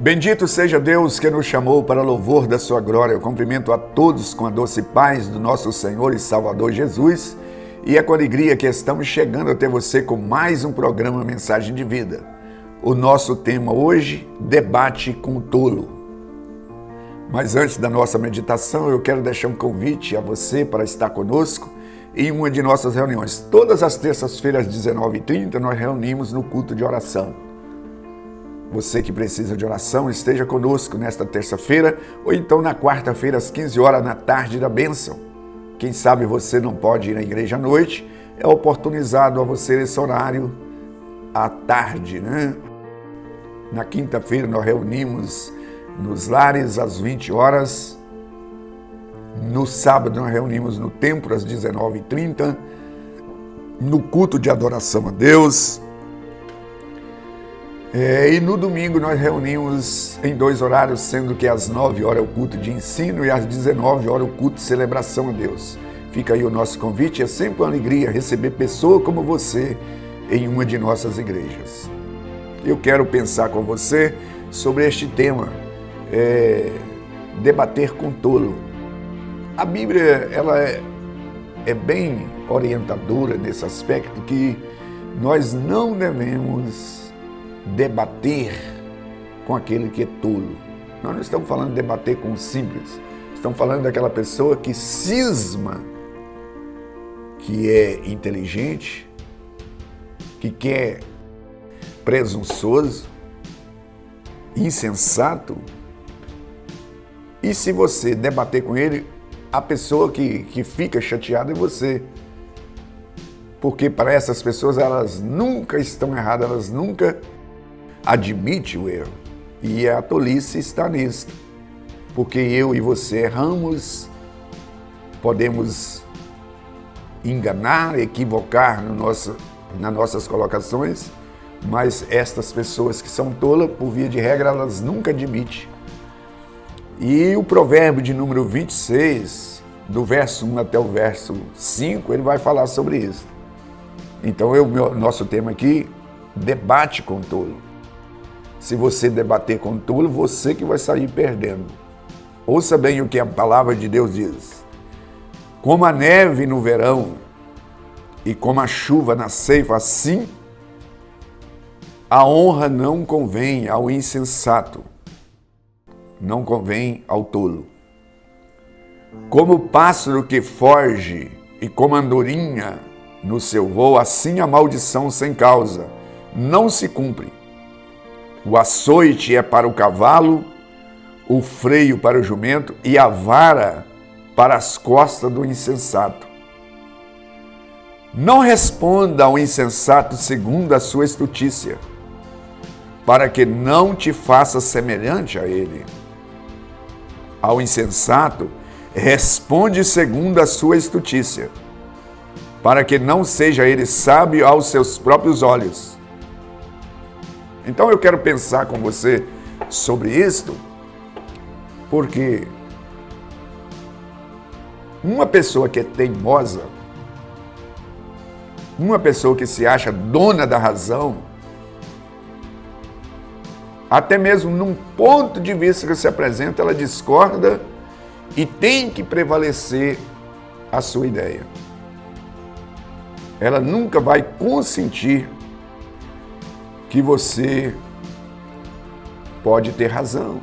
Bendito seja Deus que nos chamou para louvor da sua glória. Eu cumprimento a todos com a doce paz do nosso Senhor e Salvador Jesus. E é com alegria que estamos chegando até você com mais um programa Mensagem de Vida. O nosso tema hoje, debate com o tolo. Mas antes da nossa meditação, eu quero deixar um convite a você para estar conosco em uma de nossas reuniões. Todas as terças-feiras, às 19h30, nós reunimos no culto de oração. Você que precisa de oração, esteja conosco nesta terça-feira ou então na quarta-feira, às 15 horas, na tarde da bênção. Quem sabe você não pode ir à igreja à noite, é oportunizado a você esse horário à tarde, né? Na quinta-feira nós reunimos nos lares às 20 horas. No sábado nós reunimos no templo às 19h30, no culto de adoração a Deus. E no domingo nós reunimos em dois horários, sendo que às 9 horas é o culto de ensino e às 19 horas o culto de celebração a Deus. Fica aí o nosso convite, é sempre uma alegria receber pessoa como você em uma de nossas igrejas. Eu quero pensar com você sobre este tema, debater com tolo. A Bíblia ela é bem orientadora nesse aspecto, que nós não devemos debater com aquele que é tolo. Nós não estamos falando de debater com o simples, estamos falando daquela pessoa que cisma que é inteligente, que é presunçoso, insensato. E se você debater com ele, a pessoa que fica chateada é você. Porque para essas pessoas, elas nunca estão erradas, elas nunca admitem o erro. E a tolice está nisto. Porque eu e você erramos, podemos enganar, equivocar nas nossas colocações, mas estas pessoas que são tolas, por via de regra, elas nunca admitem. E o provérbio de número 26, do verso 1 até o verso 5, ele vai falar sobre isso. Então, nosso tema aqui, debate com tolo. Se você debater com tolo, você que vai sair perdendo. Ouça bem o que a palavra de Deus diz. Como a neve no verão e como a chuva na ceifa, assim a honra não convém ao insensato, não convém ao tolo. Como o pássaro que foge e como a andorinha no seu voo, assim a maldição sem causa não se cumpre. O açoite é para o cavalo, o freio para o jumento e a vara para as costas do insensato. Não responda ao insensato segundo a sua estutícia, para que não te faça semelhante a ele. Ao insensato, responde segundo a sua estutícia, para que não seja ele sábio aos seus próprios olhos. Então eu quero pensar com você sobre isto, porque uma pessoa que é teimosa, uma pessoa que se acha dona da razão, até mesmo num ponto de vista que se apresenta, ela discorda e tem que prevalecer a sua ideia. Ela nunca vai consentir que você pode ter razão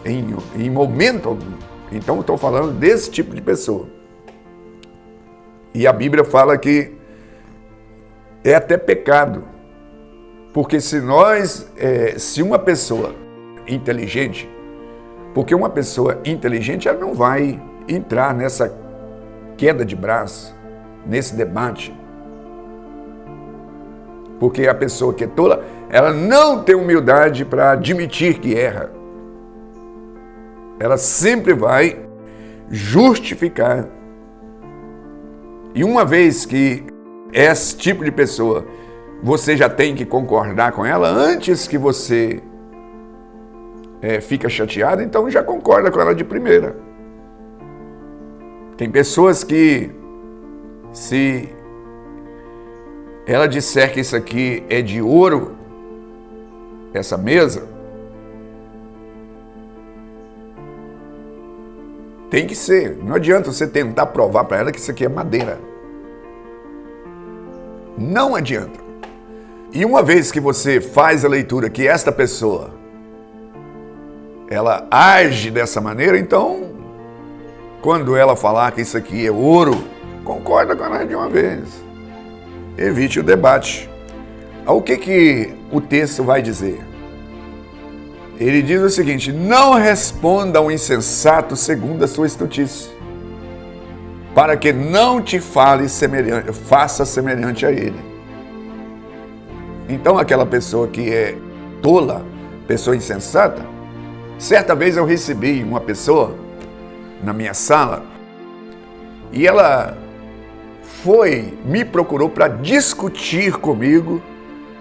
em momento algum. Então, eu estou falando desse tipo de pessoa. E a Bíblia fala que é até pecado. Porque se uma pessoa inteligente, porque uma pessoa inteligente ela não vai entrar nessa queda de braço, nesse debate. Porque a pessoa que é tola, ela não tem humildade para admitir que erra. Ela sempre vai justificar. E uma vez que esse tipo de pessoa, você já tem que concordar com ela antes que você fica chateado, então já concorda com ela de primeira. Tem pessoas que, se ela disser que isso aqui é de ouro, essa mesa, Tem que ser. Não adianta você tentar provar para ela que isso aqui é madeira. Não adianta. E uma vez que você faz a leitura que esta pessoa, ela age dessa maneira, então, quando ela falar que isso aqui é ouro, concorda com ela de uma vez. Evite o debate. O que o texto vai dizer? Ele diz o seguinte: não responda ao insensato segundo a sua estultice, para que não te fale semelhante, faça semelhante a ele. Então aquela pessoa que é tola, pessoa insensata, certa vez eu recebi uma pessoa na minha sala e ela me procurou para discutir comigo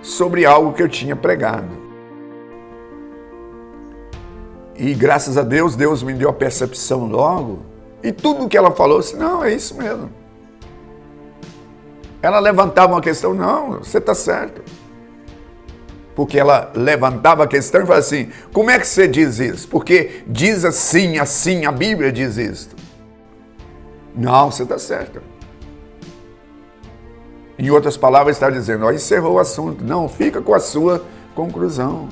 sobre algo que eu tinha pregado. E graças a Deus, Deus me deu a percepção logo. E tudo que ela falou, assim, não, é isso mesmo. Ela levantava uma questão, não, você está certo. Porque ela levantava a questão e falava assim, como é que você diz isso? Porque diz assim, a Bíblia diz isto. Não, você está certo. Em outras palavras, está dizendo, ó, encerrou o assunto. Não, fica com a sua conclusão.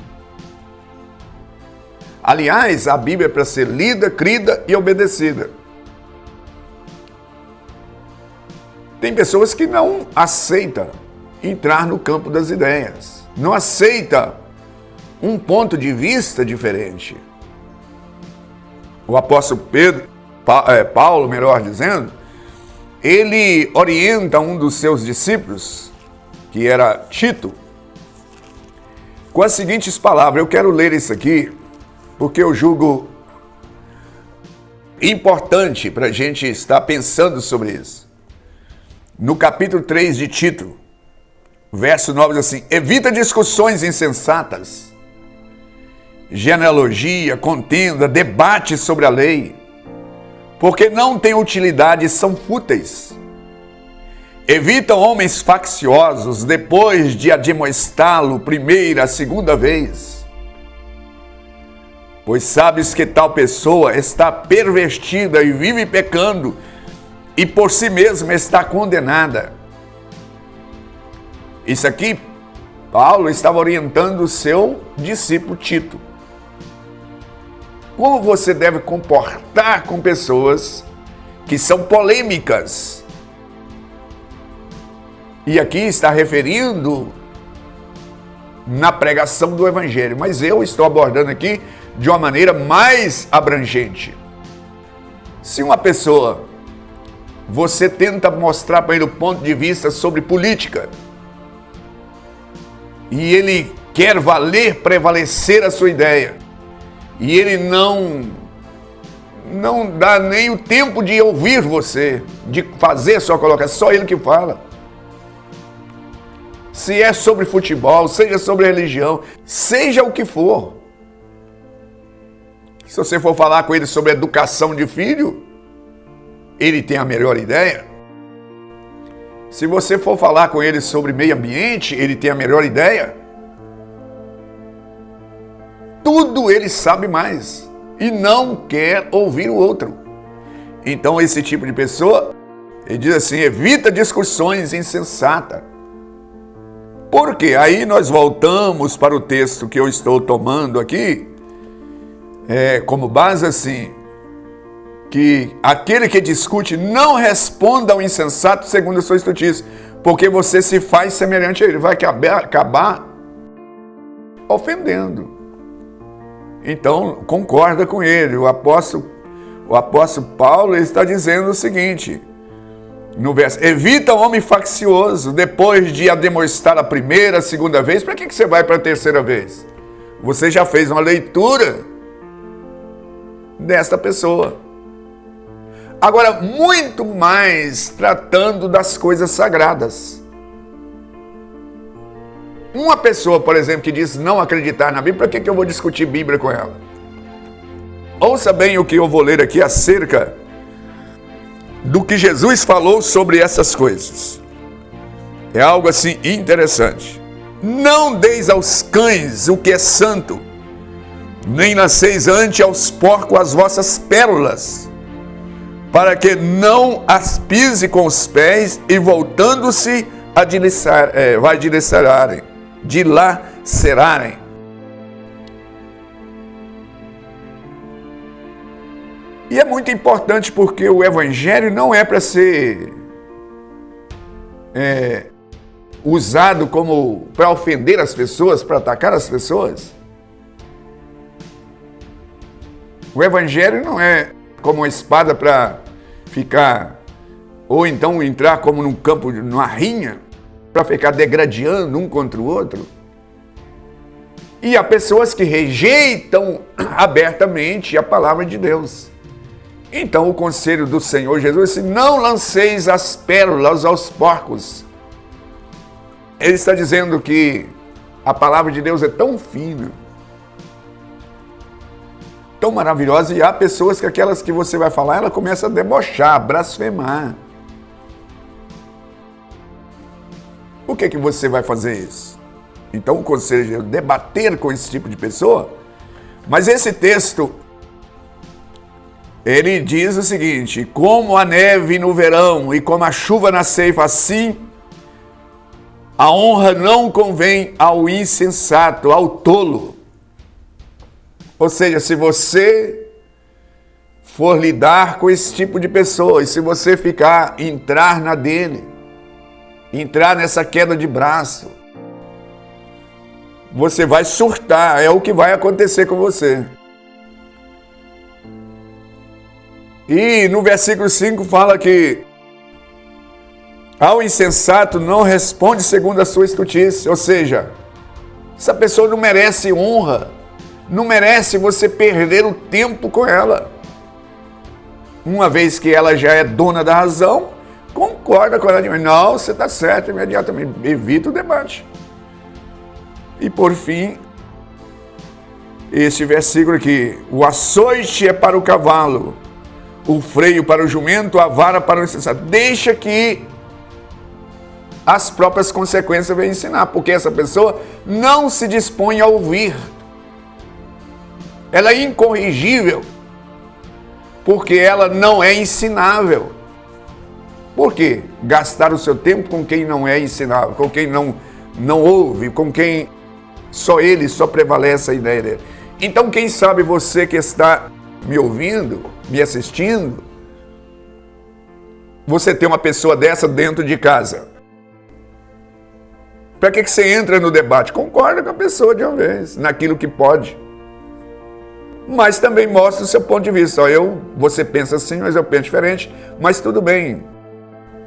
Aliás, a Bíblia é para ser lida, crida e obedecida. Tem pessoas que não aceitam entrar no campo das ideias. Não aceita um ponto de vista diferente. O apóstolo Paulo, melhor dizendo, ele orienta um dos seus discípulos, que era Tito, com as seguintes palavras. Eu quero ler isso aqui, porque eu julgo importante para a gente estar pensando sobre isso. No capítulo 3 de Tito, verso 9 diz assim, evita discussões insensatas, genealogia, contenda, debate sobre a lei, porque não têm utilidade e são fúteis. Evita homens facciosos depois de admoestá-lo primeira, segunda vez. Pois sabes que tal pessoa está pervertida e vive pecando e por si mesma está condenada. Isso aqui, Paulo estava orientando o seu discípulo Tito. Como você deve comportar com pessoas que são polêmicas. E aqui está referindo na pregação do Evangelho, mas eu estou abordando aqui de uma maneira mais abrangente. Se uma pessoa, você tenta mostrar para ele o ponto de vista sobre política, e ele quer prevalecer a sua ideia, e ele não dá nem o tempo de ouvir você, de fazer sua colocação, só ele que fala. Se é sobre futebol, seja sobre religião, seja o que for. Se você for falar com ele sobre educação de filho, ele tem a melhor ideia. Se você for falar com ele sobre meio ambiente, ele tem a melhor ideia. Tudo ele sabe mais e não quer ouvir o outro. Então esse tipo de pessoa, ele diz assim, evita discussões insensatas. Por quê? Aí nós voltamos para o texto que eu estou tomando aqui, como base assim, que aquele que discute não responda ao insensato segundo a sua estultice, porque você se faz semelhante a ele, vai acabar ofendendo. Então, concorda com ele. O apóstolo Paulo está dizendo o seguinte, no verso, evita o homem faccioso, depois de admoestar a primeira, a segunda vez, para que você vai para a terceira vez? Você já fez uma leitura desta pessoa. Agora, muito mais tratando das coisas sagradas. Uma pessoa, por exemplo, que diz não acreditar na Bíblia, para que eu vou discutir Bíblia com ela? Ouça bem o que eu vou ler aqui acerca do que Jesus falou sobre essas coisas. É algo assim interessante. Não deis aos cães o que é santo, nem lanceis ante aos porcos as vossas pérolas, para que não as pise com os pés e voltando-se vai dilacerarem. E é muito importante porque o evangelho não é para ser usado como para ofender as pessoas, para atacar as pessoas. O evangelho não é como uma espada para ficar, ou então entrar como num campo, numa rinha, para ficar degradando um contra o outro. E há pessoas que rejeitam abertamente a palavra de Deus. Então o conselho do Senhor Jesus é: não lanceis as pérolas aos porcos. Ele está dizendo que a palavra de Deus é tão fina, tão maravilhosa, e há pessoas que aquelas que você vai falar, ela começa a debochar, a blasfemar. Por que você vai fazer isso? Então o conselho é debater com esse tipo de pessoa. Mas esse texto, ele diz o seguinte: como a neve no verão e como a chuva na ceifa, assim a honra não convém ao insensato, ao tolo. Ou seja, se você for lidar com esse tipo de pessoa, e se você entrar na dele, entrar nessa queda de braço, você vai surtar, é o que vai acontecer com você. E no versículo 5 fala que ao insensato não responde segundo a sua estultice, ou seja, essa pessoa não merece honra, não merece você perder o tempo com ela. Uma vez que ela já é dona da razão, concorda com ela, não, você está certo, imediatamente evita o debate. E por fim, este versículo aqui: o açoite é para o cavalo, o freio para o jumento, a vara para o insensato. Deixa que as próprias consequências venham ensinar, porque essa pessoa não se dispõe a ouvir. Ela é incorrigível, porque ela não é ensinável. Por quê? Gastar o seu tempo com quem não é ensinável, com quem não ouve, com quem só prevalece a ideia dele. Então, quem sabe você que está me ouvindo, me assistindo, você tem uma pessoa dessa dentro de casa. Para que você entra no debate? Concorda com a pessoa de uma vez, naquilo que pode. Mas também mostra o seu ponto de vista. Você pensa assim, mas eu penso diferente, mas tudo bem,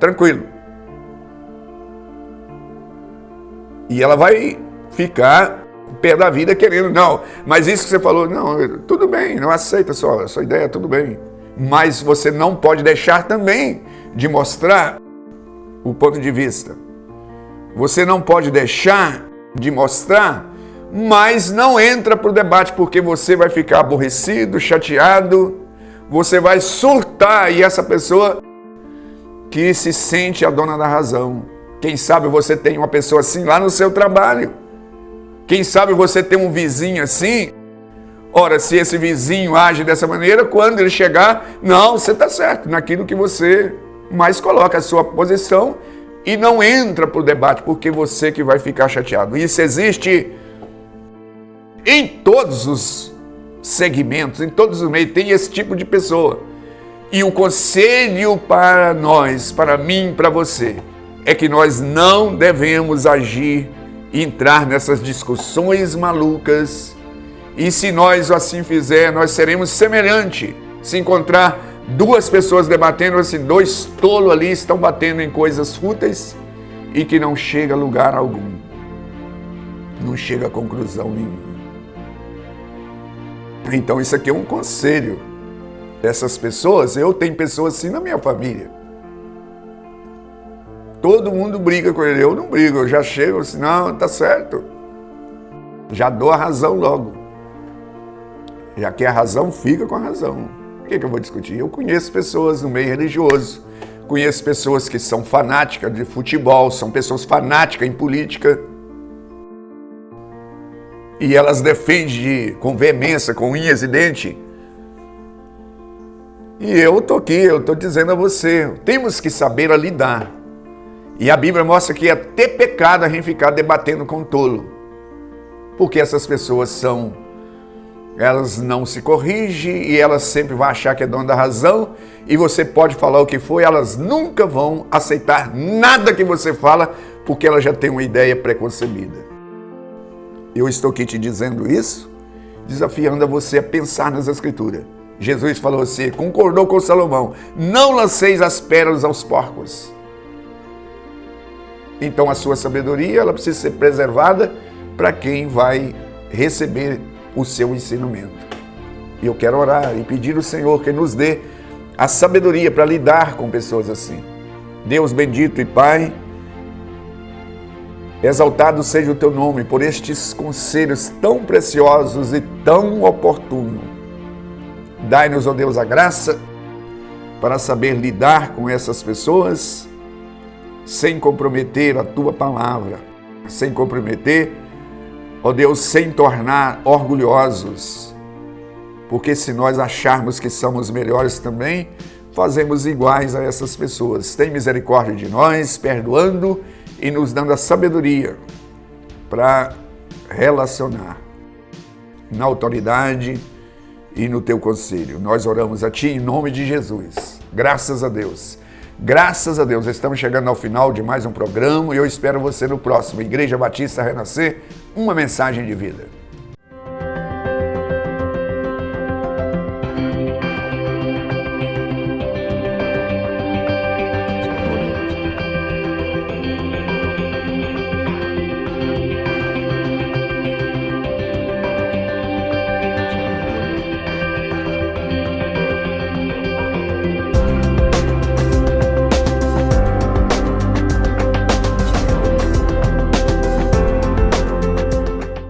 tranquilo. E ela vai ficar pé da vida querendo, não, mas isso que você falou, não, tudo bem, não aceita a sua ideia, tudo bem. Mas você não pode deixar também de mostrar o ponto de vista. Você não pode deixar de mostrar, mas não entra para o debate, porque você vai ficar aborrecido, chateado, você vai surtar, e essa pessoa que se sente a dona da razão. Quem sabe você tem uma pessoa assim lá no seu trabalho. Quem sabe você tem um vizinho assim. Ora, se esse vizinho age dessa maneira, quando ele chegar, não, você está certo, naquilo que você mais coloca a sua posição, e não entra para o debate, porque você que vai ficar chateado. Isso existe em todos os segmentos, em todos os meios, tem esse tipo de pessoa. E o conselho para nós, para mim, para você, é que nós não devemos agir e entrar nessas discussões malucas. E se nós assim fizer, nós seremos semelhante. Se encontrar duas pessoas debatendo, assim, dois tolos ali estão batendo em coisas fúteis e que não chega a lugar algum. Não chega a conclusão nenhuma. Então isso aqui é um conselho. Essas pessoas, eu tenho pessoas assim na minha família. Todo mundo briga com ele, eu não brigo, eu já chego assim, não, tá certo. Já dou a razão logo. Já que a razão fica com a razão. O que eu vou discutir? Eu conheço pessoas no meio religioso, conheço pessoas que são fanáticas de futebol, são pessoas fanáticas em política. E elas defendem com veemência, com unhas e dentes, E eu estou aqui, eu estou dizendo a você, temos que saber a lidar. E a Bíblia mostra que é até pecado a gente ficar debatendo com tolo. Porque essas pessoas elas não se corrigem e elas sempre vão achar que é dono da razão. E você pode falar o que for, elas nunca vão aceitar nada que você fala, porque elas já têm uma ideia preconcebida. Eu estou aqui te dizendo isso, desafiando a você a pensar nas Escrituras. Jesus falou assim, concordou com Salomão, não lanceis as pérolas aos porcos. Então a sua sabedoria, ela precisa ser preservada para quem vai receber o seu ensinamento. E eu quero orar e pedir ao Senhor que nos dê a sabedoria para lidar com pessoas assim. Deus bendito e Pai, exaltado seja o teu nome por estes conselhos tão preciosos e tão oportunos. Dai-nos, ó Deus, a graça para saber lidar com essas pessoas sem comprometer a tua palavra, sem comprometer, ó Deus, sem tornar orgulhosos, porque se nós acharmos que somos melhores também, fazemos iguais a essas pessoas. Tem misericórdia de nós, perdoando e nos dando a sabedoria para relacionar na autoridade e no teu conselho. Nós oramos a ti em nome de Jesus. Graças a Deus. Graças a Deus. Estamos chegando ao final de mais um programa e eu espero você no próximo. Igreja Batista Renascer, uma mensagem de vida.